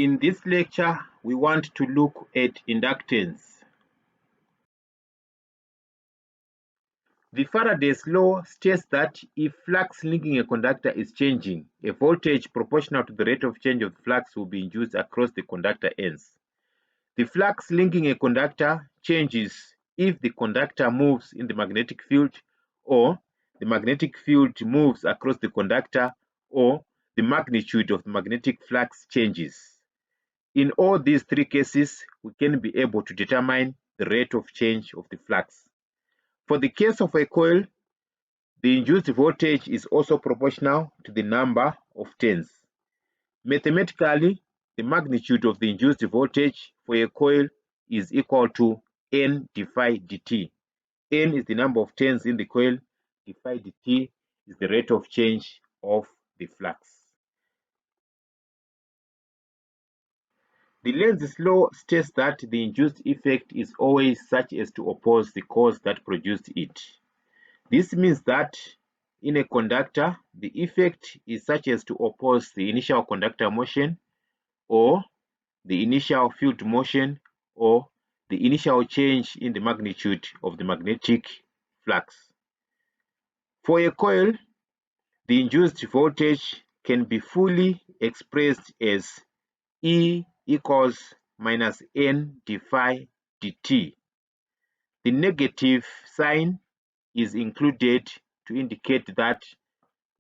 In this lecture, we want to look at inductance. The Faraday's law states that if flux linking a conductor is changing, a voltage proportional to the rate of change of the flux will be induced across the conductor ends. The flux linking a conductor changes if the conductor moves in the magnetic field, or the magnetic field moves across the conductor, or the magnitude of the magnetic flux changes. In all these three cases, we can be able to determine the rate of change of the flux. For the case of a coil, the induced voltage is also proportional to the number of turns. Mathematically, the magnitude of the induced voltage for a coil is equal to N divided dt. N is the number of turns in the coil, divided dt is the rate of change of the flux. The Lenz's law states that the induced effect is always such as to oppose the cause that produced it. This means that in a conductor, the effect is such as to oppose the initial conductor motion, or the initial field motion, or the initial change in the magnitude of the magnetic flux. For a coil, the induced voltage can be fully expressed as E equals minus N divided dt. The negative sign is included to indicate that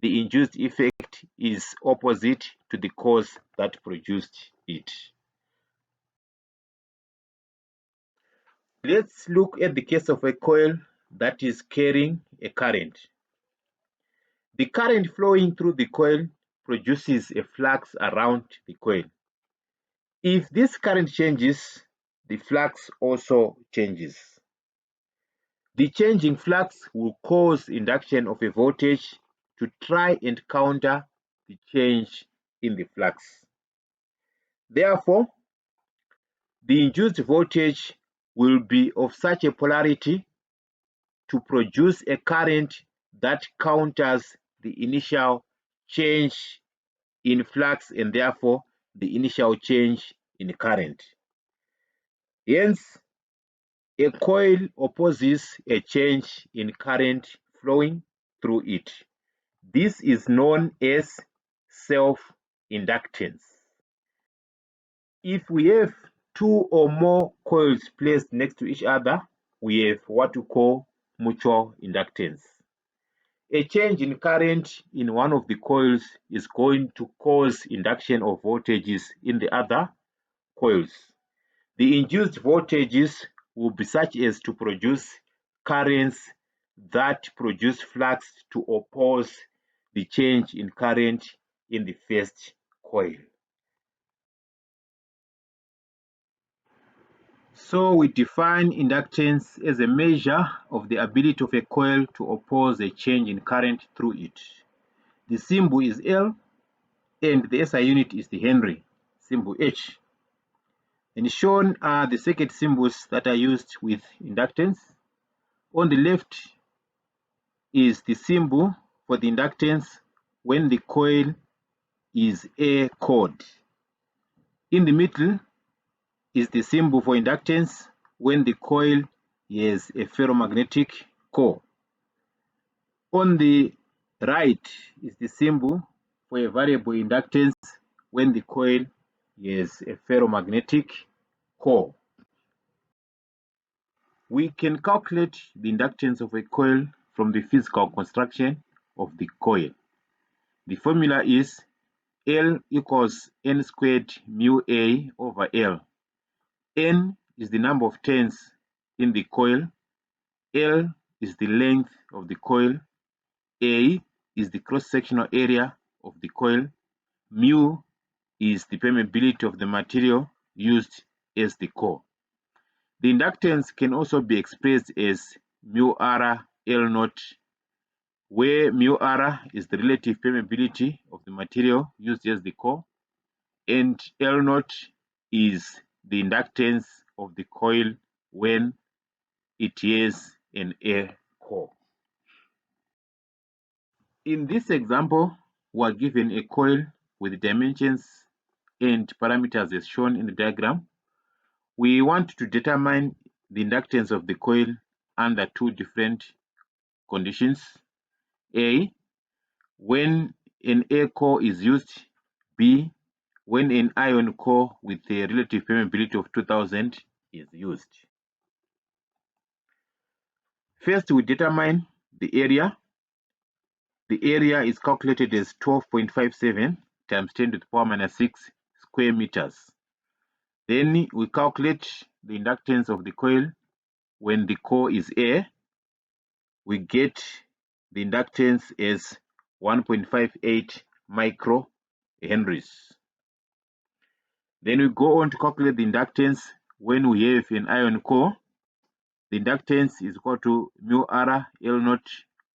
the induced effect is opposite to the cause that produced it. Let's look at the case of a coil that is carrying a current. The current flowing through the coil produces a flux around the coil. If this current changes, the flux also changes. The change in flux will cause induction of a voltage to try and counter the change in the flux. Therefore, the induced voltage will be of such a polarity to produce a current that counters the initial change in flux and therefore the initial change in current. Hence, a coil opposes a change in current flowing through it. This is known as self-inductance. If we have two or more coils placed next to each other, we have what we call mutual inductance. A change in current in one of the coils is going to cause induction of voltages in the other coils. The induced voltages will be such as to produce currents that produce flux to oppose the change in current in the first coil. So we define inductance as a measure of the ability of a coil to oppose a change in current through it. The symbol is L and the SI unit is the Henry, symbol H. And shown are the circuit symbols that are used with inductance. On the left is the symbol for the inductance when the coil is a cord. In the middle is the symbol for inductance when the coil has a ferromagnetic core. On the right is the symbol for a variable inductance when the coil has a ferromagnetic core. We can calculate the inductance of a coil from the physical construction of the coil. The formula is L equals N squared mu A over L. N is the number of turns in the coil, L is the length of the coil, A is the cross-sectional area of the coil, mu is the permeability of the material used as the core. The inductance can also be expressed as mu R L naught, where mu R is the relative permeability of the material used as the core, and L naught is the inductance of the coil when it has an air core. In this example, we are given a coil with dimensions and parameters as shown in the diagram. We want to determine the inductance of the coil under two different conditions. A, when an A core is used. B, when an ion core with a relative permeability of 2000 is used. First, we determine the area. The area is calculated as 12.57 times 10 to the power minus 6 square meters. Then we calculate the inductance of the coil when the core is A. We get the inductance as 1.58 microhenries. Then we go on to calculate the inductance when we have an ion core. The inductance is equal to mu r L naught,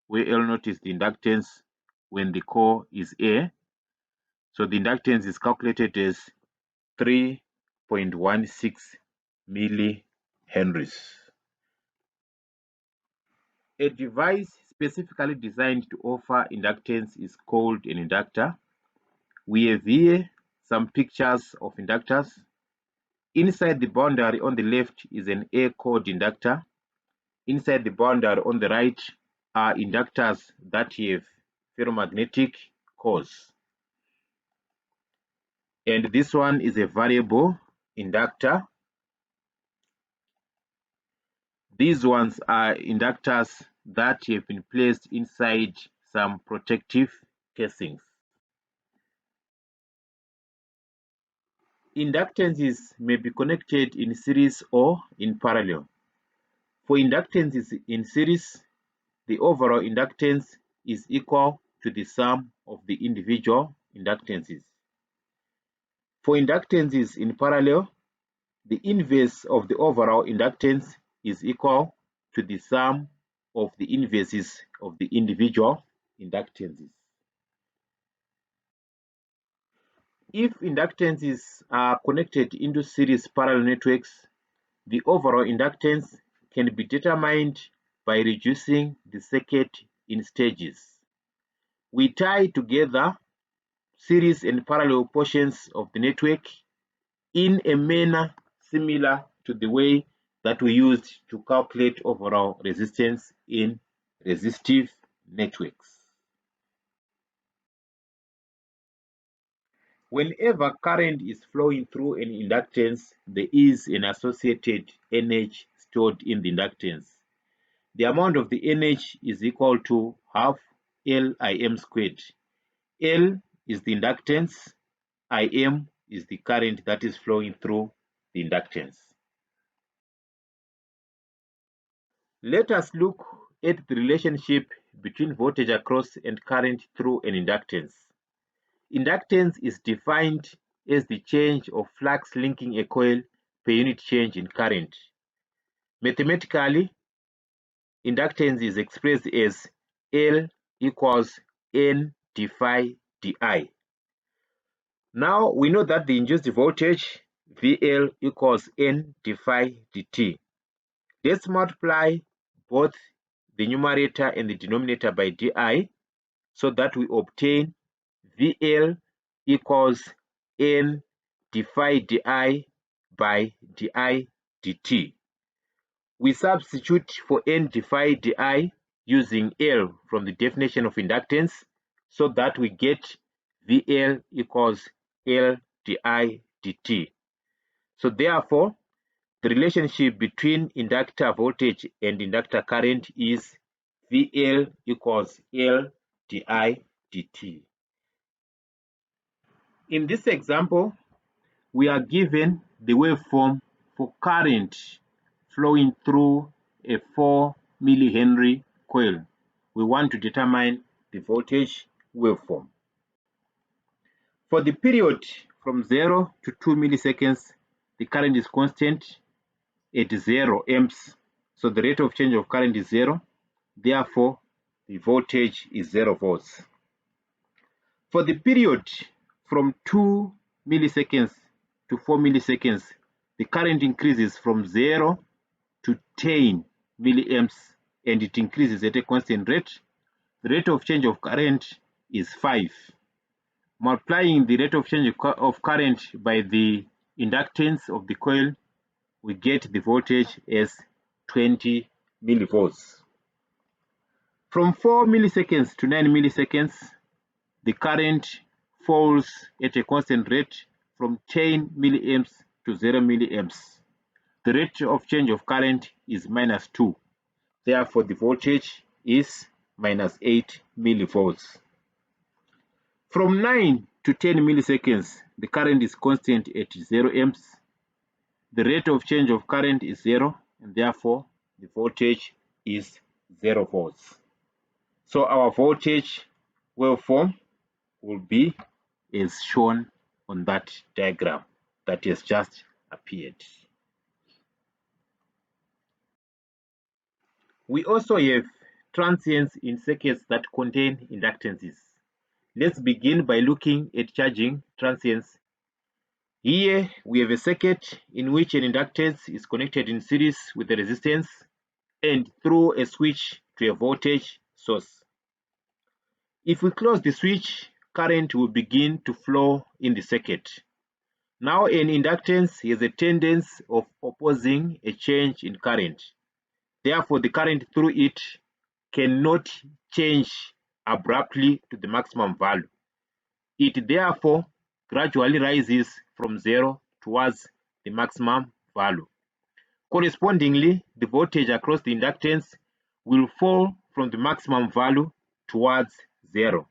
where L naught is the inductance when the core is A. So the inductance is calculated as 3.16 millihenries. A device specifically designed to offer inductance is called an inductor. We have here some pictures of inductors. Inside the boundary on the left is an A-cord inductor. Inside the boundary on the right are inductors that have ferromagnetic cores. And this one is a variable inductor. These ones are inductors that have been placed inside some protective casings. Inductances may be connected in series or in parallel. For inductances in series, the overall inductance is equal to the sum of the individual inductances. For inductances in parallel, the inverse of the overall inductance is equal to the sum of the inverses of the individual inductances. If inductances are connected into series parallel networks, the overall inductance can be determined by reducing the circuit in stages. We tie together series and parallel portions of the network in a manner similar to the way that we used to calculate overall resistance in resistive networks. Whenever current is flowing through an inductance, there is an associated energy stored in the inductance. The amount of the energy is equal to half LIm squared. L is the inductance, Im is the current that is flowing through the inductance. Let us look at the relationship between voltage across and current through an inductance. Inductance is defined as the change of flux linking a coil per unit change in current. Mathematically, inductance is expressed as L equals N d phi di. Now we know that the induced voltage VL equals N d phi dt. Let's multiply both the numerator and the denominator by di so that we obtain VL equals N d phi di by di dt. We substitute for N d phi di using L from the definition of inductance so that we get VL equals L di dt. So therefore, the relationship between inductor voltage and inductor current is VL equals L di dt. In this example, we are given the waveform for current flowing through a 4 millihenry coil. We want to determine the voltage waveform. For the period from 0 to 2 milliseconds, the current is constant at 0 amps. So the rate of change of current is 0. Therefore, the voltage is 0 volts. For the period from 2 milliseconds to 4 milliseconds, the current increases from 0 to 10 milliamps and it increases at a constant rate. The rate of change of current is 5. Multiplying the rate of change of current by the inductance of the coil, we get the voltage as 20 millivolts. From 4 milliseconds to 9 milliseconds, the current falls at a constant rate from 10 milliamps to 0 milliamps. The rate of change of current is -2. Therefore, the voltage is -8 millivolts. From 9 to 10 milliseconds, the current is constant at 0 amps. The rate of change of current is 0, and therefore the voltage is 0 volts. So our voltage waveform will be as shown on that diagram that has just appeared. We also have transients in circuits that contain inductances. Let's begin by looking at charging transients. Here we have a circuit in which an inductance is connected in series with a resistance and through a switch to a voltage source. If we close the switch, current will begin to flow in the circuit. Now an inductance has a tendency of opposing a change in current. Therefore, the current through it cannot change abruptly to the maximum value. It therefore gradually rises from 0 towards the maximum value. Correspondingly, the voltage across the inductance will fall from the maximum value towards 0,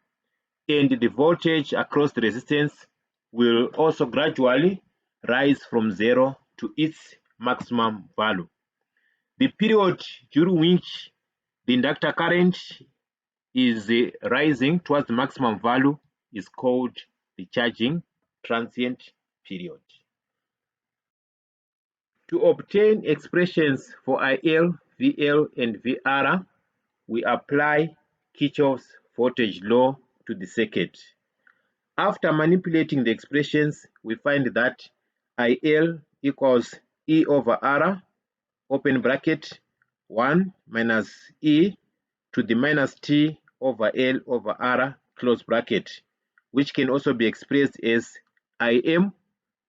and the voltage across the resistance will also gradually rise from 0 to its maximum value. The period during which the inductor current is rising towards the maximum value is called the charging transient period. To obtain expressions for IL, VL, and VR, we apply Kirchhoff's voltage law to the circuit. After manipulating the expressions, we find that IL equals E over R, open bracket, 1 minus E to the minus T over L over R, close bracket, which can also be expressed as IM,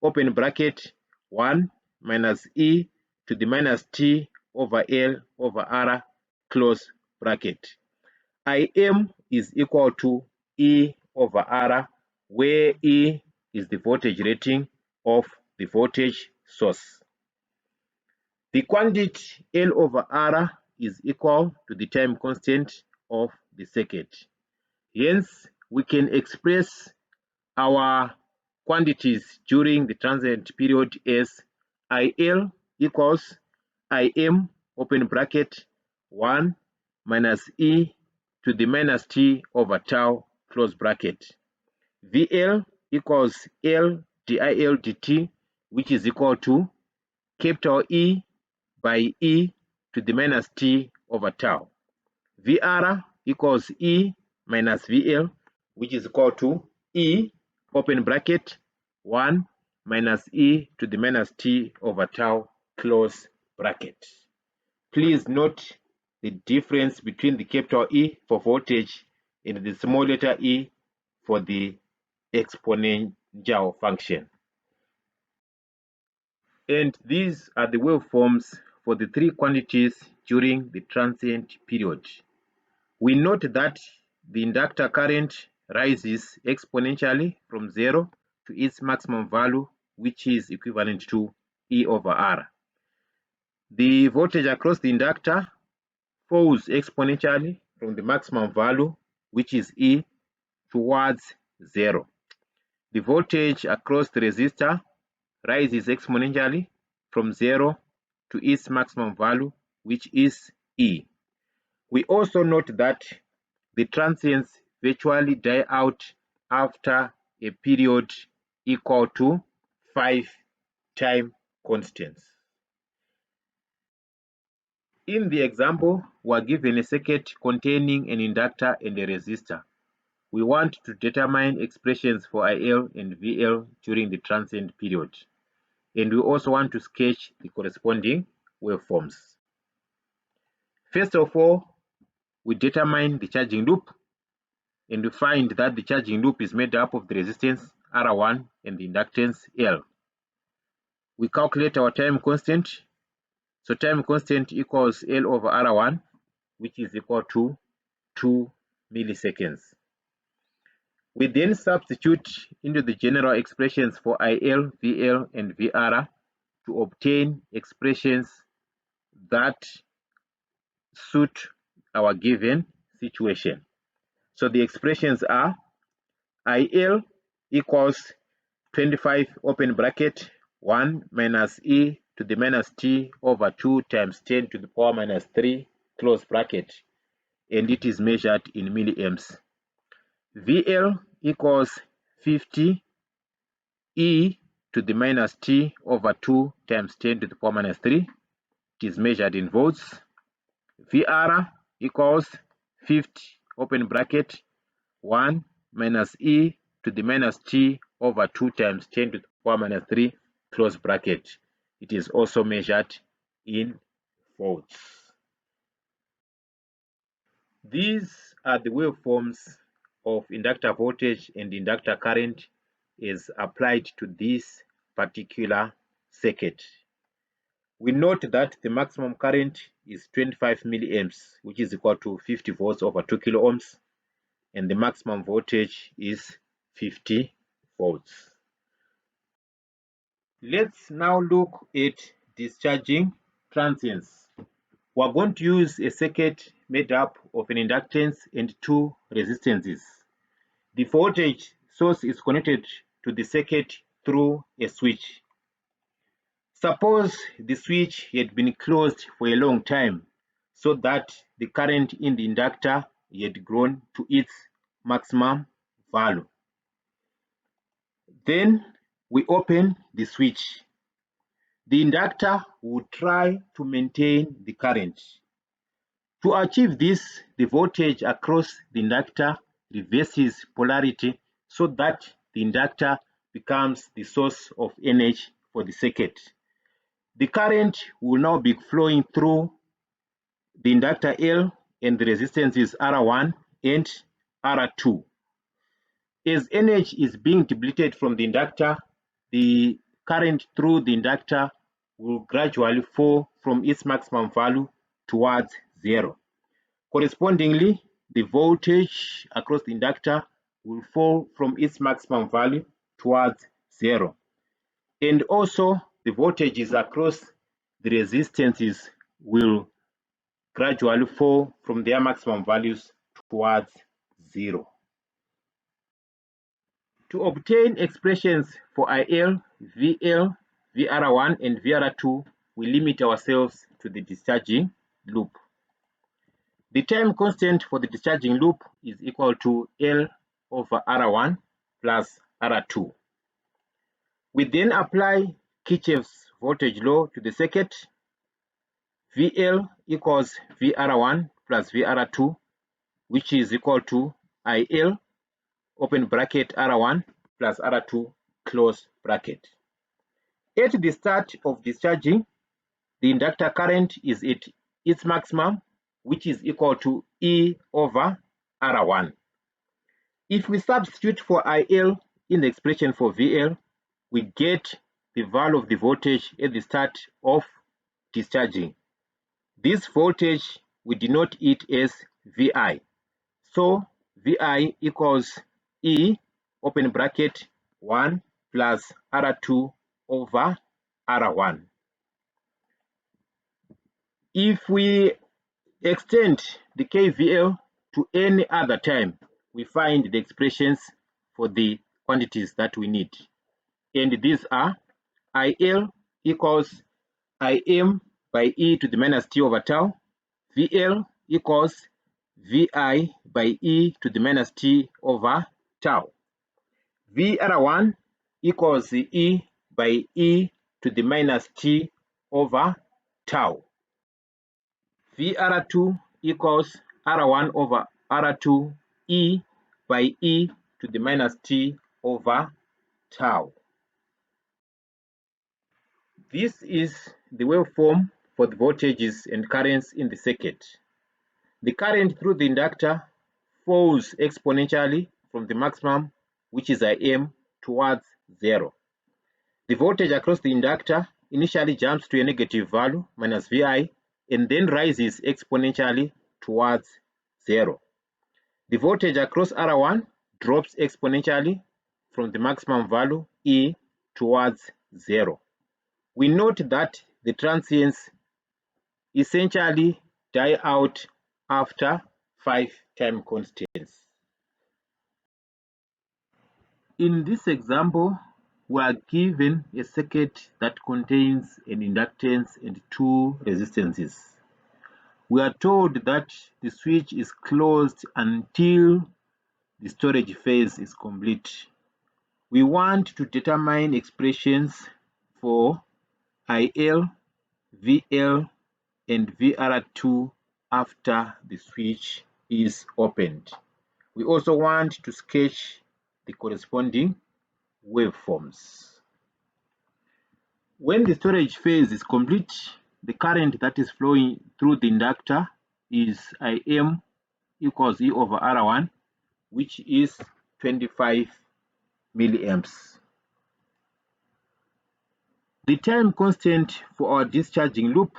open bracket, 1 minus E to the minus T over L over R, close bracket. IM is equal to E over R, where E is the voltage rating of the voltage source. The quantity L over R is equal to the time constant of the circuit. Hence, we can express our quantities during the transient period as IL equals IM, open bracket, 1 minus E to the minus T over tau, close bracket. VL equals L dIL dt, which is equal to capital E by E to the minus T over tau. VR equals E minus VL, which is equal to E, open bracket, 1 minus E to the minus T over tau, close bracket. Please note the difference between the capital E for voltage and the small letter e for the exponential function. And these are the waveforms for the three quantities during the transient period. We note that the inductor current rises exponentially from 0 to its maximum value, which is equivalent to E over R. The voltage across the inductor falls exponentially from the maximum value, which is E, towards 0. The voltage across the resistor rises exponentially from 0 to its maximum value, which is E. We also note that the transients virtually die out after a period equal to 5 time constants. In the example, we are given a circuit containing an inductor and a resistor. We want to determine expressions for IL and VL during the transient period. And we also want to sketch the corresponding waveforms. First of all, we determine the charging loop. and we find that the charging loop is made up of the resistance R1 and the inductance L. We calculate our time constant. So time constant equals L over R1, which is equal to 2 milliseconds. We then substitute into the general expressions for IL, VL, and VR to obtain expressions that suit our given situation. So the expressions are IL equals 25 open bracket 1 minus e to the minus t over 2 times 10 to the power minus 3 close bracket, and it is measured in milliamps. VL equals 50 e to the minus t over 2 times 10 to the power minus 3. It is measured in volts. VR equals 50 open bracket 1 minus e to the minus t over 2 times 10 to the power minus 3 close bracket. It is also measured in volts. These are the waveforms of inductor voltage and inductor current is applied to this particular circuit. We note that the maximum current is 25 milliamps, which is equal to 50 volts over 2 kilo ohms, and the maximum voltage is 50 volts. Let's now look at discharging transients. We're going to use a circuit made up of an inductance and two resistances. The voltage source is connected to the circuit through a switch. Suppose the switch had been closed for a long time so that the current in the inductor had grown to its maximum value. Then we open the switch. The inductor will try to maintain the current. To achieve this, the voltage across the inductor reverses polarity so that the inductor becomes the source of energy for the circuit. The current will now be flowing through the inductor L and the resistance is R1 and R2. As energy is being depleted from the inductor, the current through the inductor will gradually fall from its maximum value towards zero. Correspondingly, the voltage across the inductor will fall from its maximum value towards zero. And also, the voltages across the resistances will gradually fall from their maximum values towards zero. To obtain expressions for IL, VL, VR1 and VR2, we limit ourselves to the discharging loop. The time constant for the discharging loop is equal to L over R1 plus R2. We then apply Kirchhoff's voltage law to the circuit. VL equals VR1 plus VR2, which is equal to IL open bracket R1 plus R2 close bracket. At the start of discharging, the inductor current is at its maximum, which is equal to E over R1. If we substitute for IL in the expression for VL, we get the value of the voltage at the start of discharging. This voltage, we denote it as VI. So VI equals E open bracket 1 plus R2 over R1. If we extend the KVL to any other time, we find the expressions for the quantities that we need. And these are IL equals Im by E to the minus T over tau. VL equals Vi by E to the minus T over tau. VR1 equals E by E to the minus T over tau. VR2 equals R1 over R2 E by E to the minus T over tau. This is the waveform for the voltages and currents in the circuit. The current through the inductor falls exponentially from the maximum, which is Im, towards 0. The voltage across the inductor initially jumps to a negative value, minus Vi, and then rises exponentially towards 0. The voltage across R1 drops exponentially from the maximum value E towards 0. We note that the transients essentially die out after 5 time constants. In this example, we are given a circuit that contains an inductance and 2 resistances. We are told that the switch is closed until the storage phase is complete. We want to determine expressions for IL, VL, and VR2 after the switch is opened. We also want to sketch the corresponding waveforms. When the storage phase is complete, the current that is flowing through the inductor is Im equals E over R1, which is 25 milliamps. The time constant for our discharging loop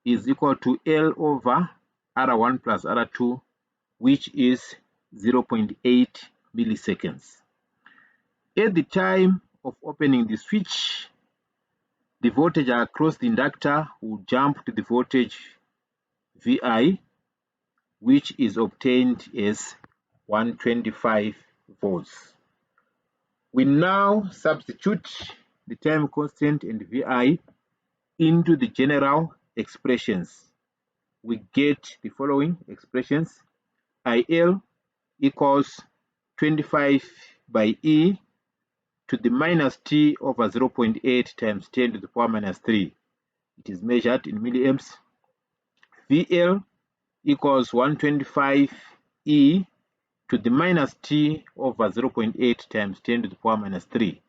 is equal to L over R1 plus R2, which is 0.8 milliseconds. At the time of opening the switch, the voltage across the inductor will jump to the voltage Vi, which is obtained as 125 volts. We now substitute the time constant and Vi into the general expressions. We get the following expressions: IL equals 25 by E to the minus T over 0.8 times 10 to the power minus 3. It is measured in milliamps. VL equals 125 E to the minus T over 0.8 times 10 to the power minus 3.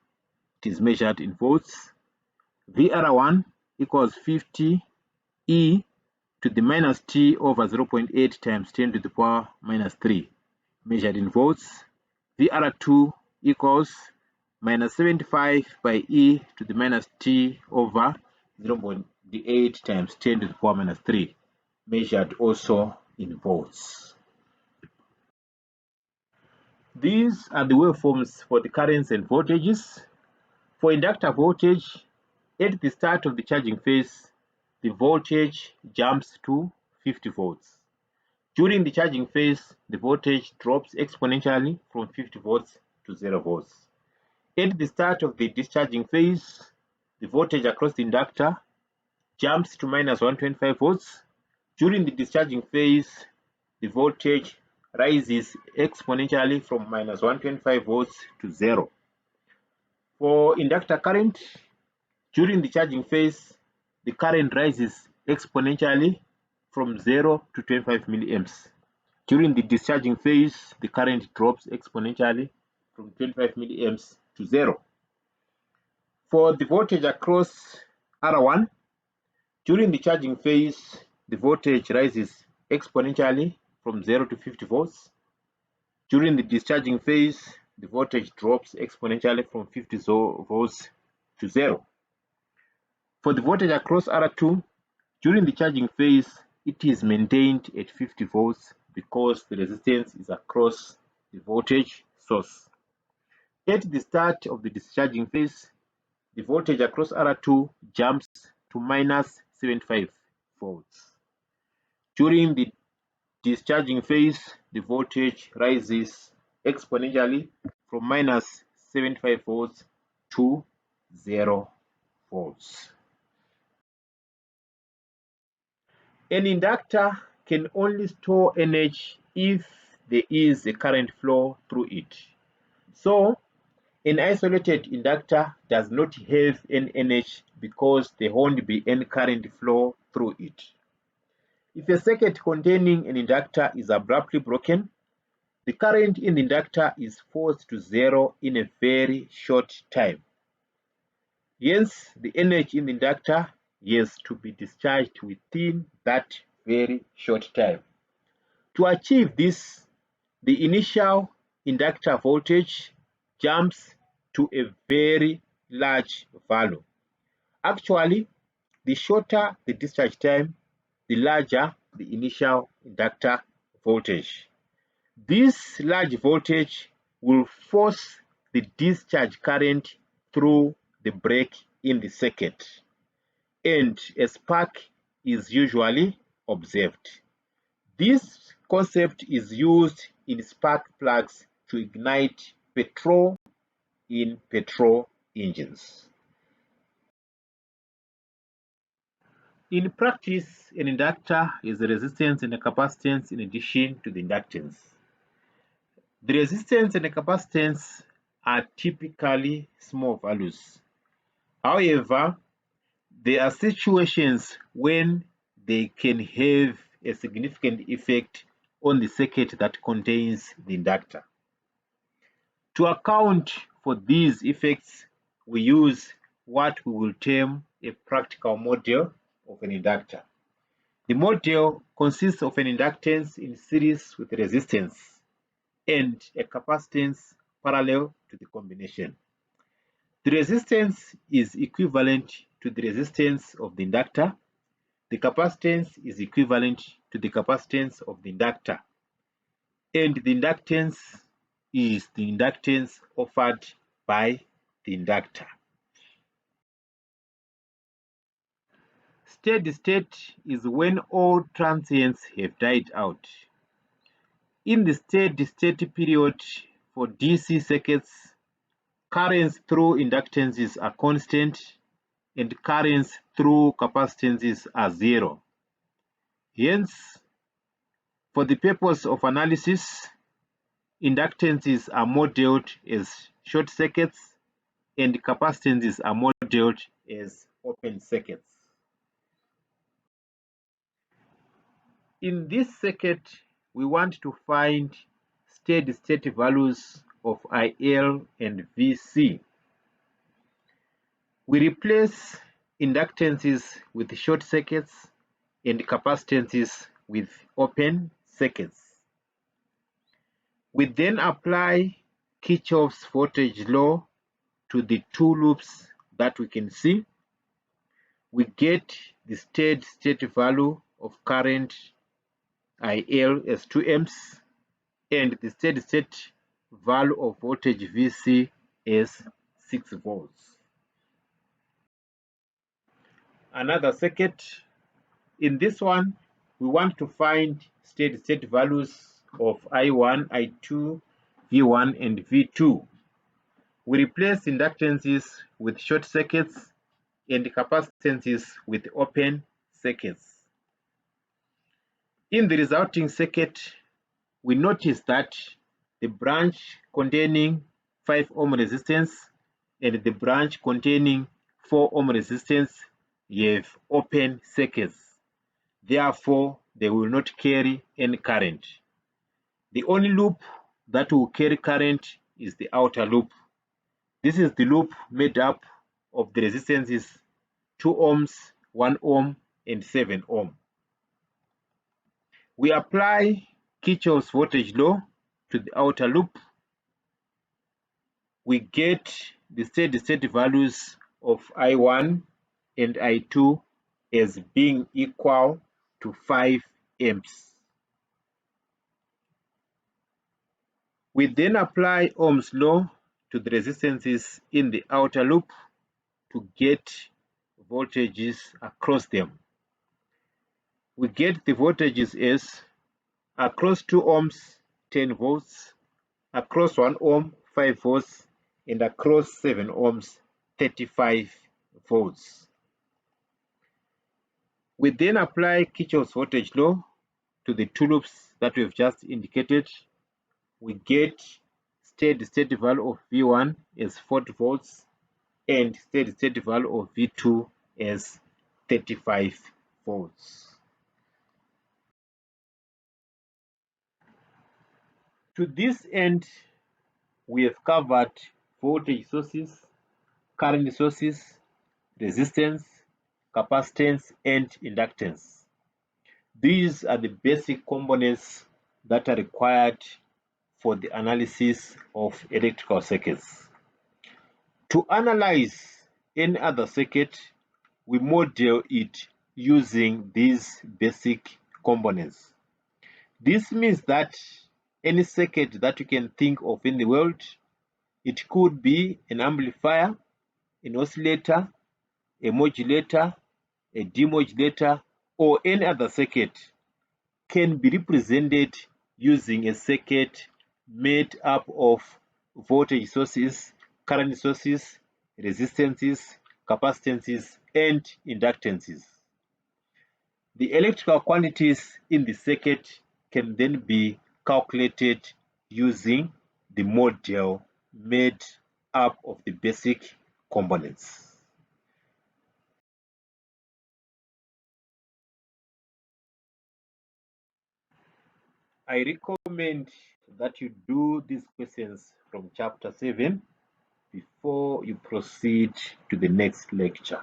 It is measured in volts. VR1 equals 50 E to the minus T over 0.8 times 10 to the power minus 3, measured in volts. VR2 equals minus 75 by E to the minus T over 0.8 times 10 to the power minus 3, measured also in volts. These are the waveforms for the currents and voltages. For inductor voltage, at the start of the charging phase, the voltage jumps to 50 volts. During the charging phase, the voltage drops exponentially from 50 volts to 0 volts. At the start of the discharging phase, the voltage across the inductor jumps to minus 125 volts. During the discharging phase, the voltage rises exponentially from minus 125 volts to 0. For inductor current, during the charging phase, the current rises exponentially from 0 to 25 milliamps. During the discharging phase, the current drops exponentially from 25 milliamps to 0. For the voltage across R1, during the charging phase, the voltage rises exponentially from 0 to 50 volts. During the discharging phase, the voltage drops exponentially from 50 volts to 0. For the voltage across R2, during the charging phase, it is maintained at 50 volts because the resistance is across the voltage source. At the start of the discharging phase, the voltage across R2 jumps to minus 75 volts. During the discharging phase, the voltage rises exponentially from minus 75 volts to 0 volts. An inductor can only store energy if there is a current flow through it. So, an isolated inductor does not have any energy because there won't be any current flow through it. If a circuit containing an inductor is abruptly broken, the current in the inductor is forced to 0 in a very short time. Hence, the energy in the inductor has to be discharged within that very short time. To achieve this, the initial inductor voltage jumps to a very large value. Actually, the shorter the discharge time, the larger the initial inductor voltage. This large voltage will force the discharge current through the break in the circuit, and a spark is usually observed. This concept is used in spark plugs to ignite petrol in petrol engines. In practice, an inductor is a resistance and a capacitance in addition to the inductance. The resistance and the capacitance are typically small values. However, there are situations when they can have a significant effect on the circuit that contains the inductor. To account for these effects, we use what we will term a practical model of an inductor. The model consists of an inductance in series with a resistance and a capacitance parallel to the combination. The resistance is equivalent to the resistance of the inductor. The capacitance is equivalent to the capacitance of the inductor. And the inductance is the inductance offered by the inductor. Steady state is when all transients have died out. In the steady state period for DC circuits, currents through inductances are constant and currents through capacitances are zero. Hence, for the purpose of analysis, inductances are modeled as short circuits and capacitances are modeled as open circuits. In this circuit, we want to find steady state values of IL and VC. We replace inductances with short circuits and capacitances with open circuits. We then apply Kirchhoff's voltage law to the two loops that we can see. We get the steady state value of current IL as 2 amps and the steady state value of voltage VC as 6 volts. Another circuit. In this one, we want to find steady state values of I1, I2, V1, and V2. We replace inductances with short circuits and capacitances with open circuits. In the resulting circuit, we notice that the branch containing 5 ohm resistance and the branch containing 4 ohm resistance have open circuits. Therefore, they will not carry any current. The only loop that will carry current is the outer loop. This is the loop made up of the resistances 2 ohms, 1 ohm, and 7 ohm. We apply Kirchhoff's voltage law to the outer loop. We get the steady state values of I1 and I2 as being equal to 5 amps. We then apply Ohm's law to the resistances in the outer loop to get voltages across them. We get the voltages as across 2 ohms 10 volts, across 1 ohm 5 volts, and across 7 ohms 35 volts. We then apply Kirchhoff's voltage law to the two loops that we've just indicated. We get steady state value of V1 as 40 volts and steady state value of V2 as 35 volts. To this end, we have covered voltage sources, current sources, resistance, capacitance, and inductance. These are the basic components that are required for the analysis of electrical circuits. To analyze any other circuit, we model it using these basic components. This means that any circuit that you can think of in the world, it could be an amplifier, an oscillator, a modulator, a demodulator, or any other circuit can be represented using a circuit made up of voltage sources, current sources, resistances, capacitances, and inductances. The electrical quantities in the circuit can then be calculated using the model made up of the basic components. I recommend that you do these questions from chapter 7 before you proceed to the next lecture.